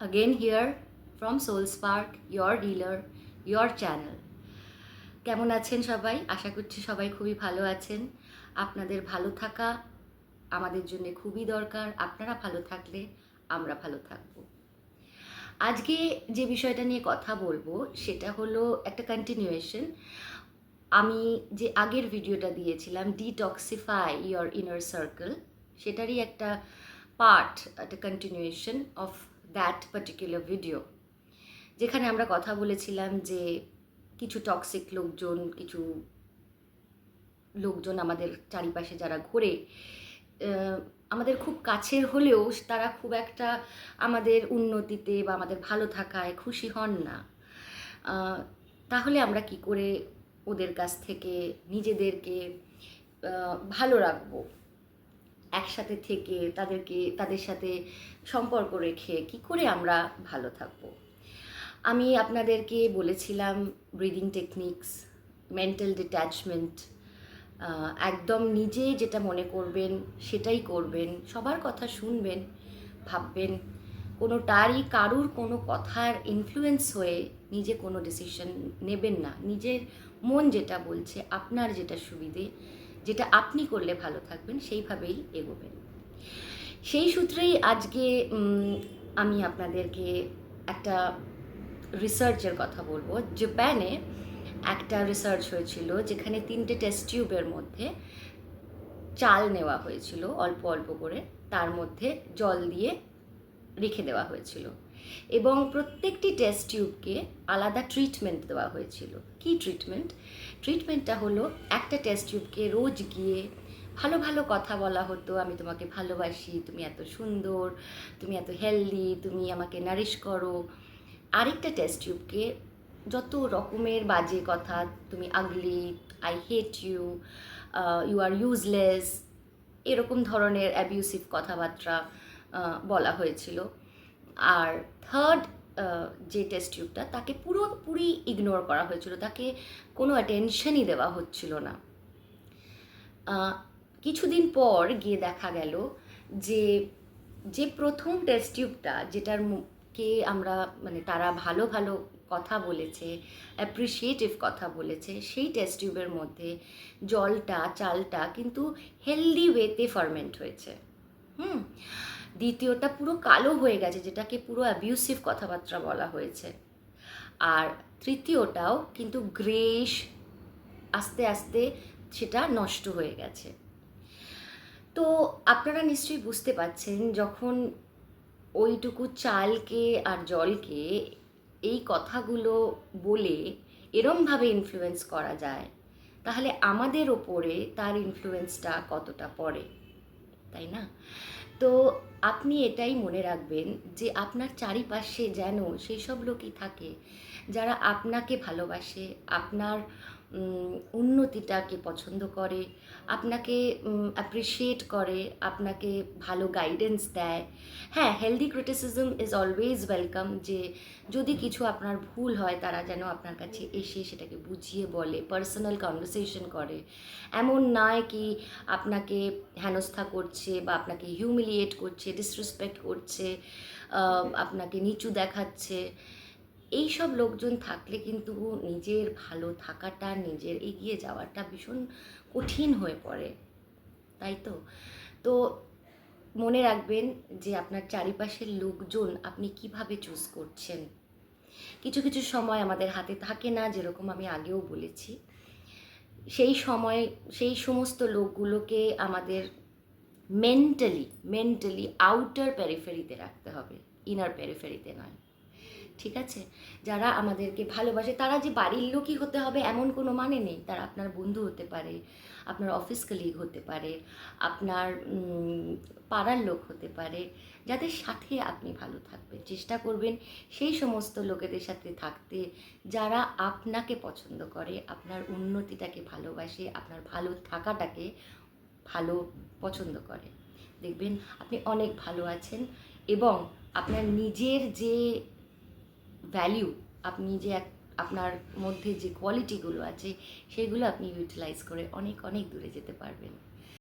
Again here from Soul Spark, your dealer, your channel. কেমন আছেন সবাই? আশা করছি সবাই খুবই ভালো আছেন। আপনাদের ভালো থাকা আমাদের জন্য খুবই দরকার। আপনারা ভালো থাকলে আমরা ভালো থাকব। আজকে যে বিষয়টা নিয়ে কথা বলবো সেটা হলো একটা কন্টিনিউয়েশন। আমি যে আগের ভিডিওটা দিয়েছিলাম ডিটক্সিফাই ইয়োর ইনার সার্কেল, সেটারই একটা পার্ট, একটা continuation of that particular video, যেখানে আমরা কথা বলেছিলাম যে কিছু টক্সিক লোকজন আমাদের চারিপাশে যারা ঘোরে, আমাদের খুব কাছের হলেও তারা খুব একটা আমাদের উন্নতিতে বা আমাদের ভালো থাকায় খুশি হন না। তাহলে আমরা কি করে ওদের কাছ থেকে নিজেদেরকে ভালো রাখবো, একসাথে থেকে তাদের সাথে সম্পর্ক রেখে কি করে আমরা ভালো থাকবো? আমি আপনাদেরকে বলেছিলাম ব্রিদিং টেকনিক্স, মেন্টাল ডিট্যাচমেন্ট, একদম নিজে যেটা মনে করবেন সেটাই করবেন, সবার কথা শুনবেন, ভাববেন, কারুর কোনো কথার ইনফ্লুয়েন্স হয়ে নিজে কোনো ডিসিশন নেবেন না। নিজের মন যেটা বলছে, আপনার যেটা সুবিধে, যেটা আপনি করলে ভালো থাকবেন, সেইভাবেই এগোবেন। সেই সূত্রেই আজকে আমি আপনাদেরকে একটা রিসার্চের কথা বলবো। জাপানে একটা রিসার্চ হয়েছিল যেখানে 3টে টেস্ট টিউবের মধ্যে চাল নেওয়া হয়েছিল অল্প অল্প করে, তার মধ্যে জল দিয়ে রেখে দেওয়া হয়েছিল এবং প্রত্যেকটি টেস্ট টিউবকে আলাদা ট্রিটমেন্ট দেওয়া হয়েছিল। কি ট্রিটমেন্টটা হলো, একটা টেস্ট টিউবকে রোজ গিয়ে ভালো ভালো কথা বলা হতো, আমি তোমাকে ভালোবাসি, তুমি এত সুন্দর, তুমি এত হেলদি, তুমি আমাকে নারিশ করো। আরেকটা টেস্ট টিউবকে যত রকমের বাজে কথা, তুমি ugly, I hate you, you are useless, এরকম ধরনের অ্যাবিউসিভ কথাবার্তা বলা হয়েছিল। আর থার্ড যে টেস্ট টিউবটা, তাকে পুরোপুরি ইগনোর করা হয়েছিল, তাকে কোনো অ্যাটেনশনই দেওয়া হচ্ছিল না। কিছুদিন পর গিয়ে দেখা গেল যে যে প্রথম টেস্ট টিউবটা, কে আমরা তারা ভালো ভালো কথা বলেছে, অ্যাপ্রিসিয়েটিভ কথা বলেছে, সেই টেস্ট টিউবের মধ্যে চালটা কিন্তু হেলদি ওয়েতে ফার্মেন্ট হয়েছে। দ্বিতীয়টা পুরো কালো হয়ে গেছে, যেটাকে পুরো অ্যাবিউসিভ কথাবার্তা বলা হয়েছে। আর তৃতীয়টাও কিন্তু গ্রেশ, আস্তে আস্তে সেটা নষ্ট হয়ে গেছে। তো আপনারা নিশ্চয়ই বুঝতে পারছেন, যখন ওইটুকু চালকে আর জলকে এই কথাগুলো বলে এরমভাবে ইনফ্লুয়েন্স করা যায়, তাহলে আমাদের ওপরে তার ইনফ্লুয়েন্সটা কতটা পড়ে, তাই না? তো আপনি এটাই মনে রাখবেন যে আপনার চারিপাশে যেন সেই সব লোকই থাকে যারা আপনাকে ভালোবাসে, আপনার উন্নতিটাকে পছন্দ করে, আপনাকে অ্যাপ্রিসিয়েট করে, আপনাকে ভালো গাইডেন্স দেয়। হ্যাঁ, healthy criticism is always welcome, যে যদি কিছু আপনার ভুল হয় তারা যেন আপনার কাছে এসে সেটাকে বুঝিয়ে বলে, পার্সোনাল কনভারসেশন করে। এমন নয় কি আপনাকে হেনস্থা করছে বা আপনাকে হিউমিলিয়েট করছে, ডিসরেসপেক্ট করছে, আপনাকে নিচু দেখাচ্ছে। এই সব লোকজন থাকলে কিন্তু নিজের ভালো থাকাটা, নিজের এগিয়ে যাওয়াটা ভীষণ কঠিন হয়ে পড়ে, তাই তো? তো মনে রাখবেন যে আপনার চারিপাশের লোকজন আপনি কিভাবে চুজ করছেন। কিছু কিছু সময় আমাদের হাতে থাকে না, যেরকম আমি আগেও বলেছি। সেই সমস্ত লোকগুলোকে আমাদের মেন্টালি আউটার পেরিফেরিতে রাখতে হবে, ইনার পেরিফেরিতে নয়। ঠিক আছে? যারা আমাদেরকে ভালোবাসে, তারা যে বাড়ির লোকই হতে হবে এমন কোনো মানে নেই। তারা আপনার বন্ধু হতে পারে, আপনার অফিস কলিগ হতে পারে, আপনার পাড়ার লোক হতে পারে, যাদের সাথে আপনি ভালো থাকবেন। চেষ্টা করবেন সেই সমস্ত লোকেদের সাথে থাকতে যারা আপনাকে পছন্দ করে, আপনার উন্নতিটাকে ভালোবাসে, আপনার ভালো থাকাটাকে ভালো পছন্দ করে। দেখবেন আপনি অনেক ভালো আছেন এবং আপনার নিজের যে ভ্যালিউ, আপনি যে আপনার মধ্যে যে কোয়ালিটিগুলো আছে, সেগুলো আপনি ইউটিলাইজ করে অনেক অনেক দূরে যেতে পারবেন।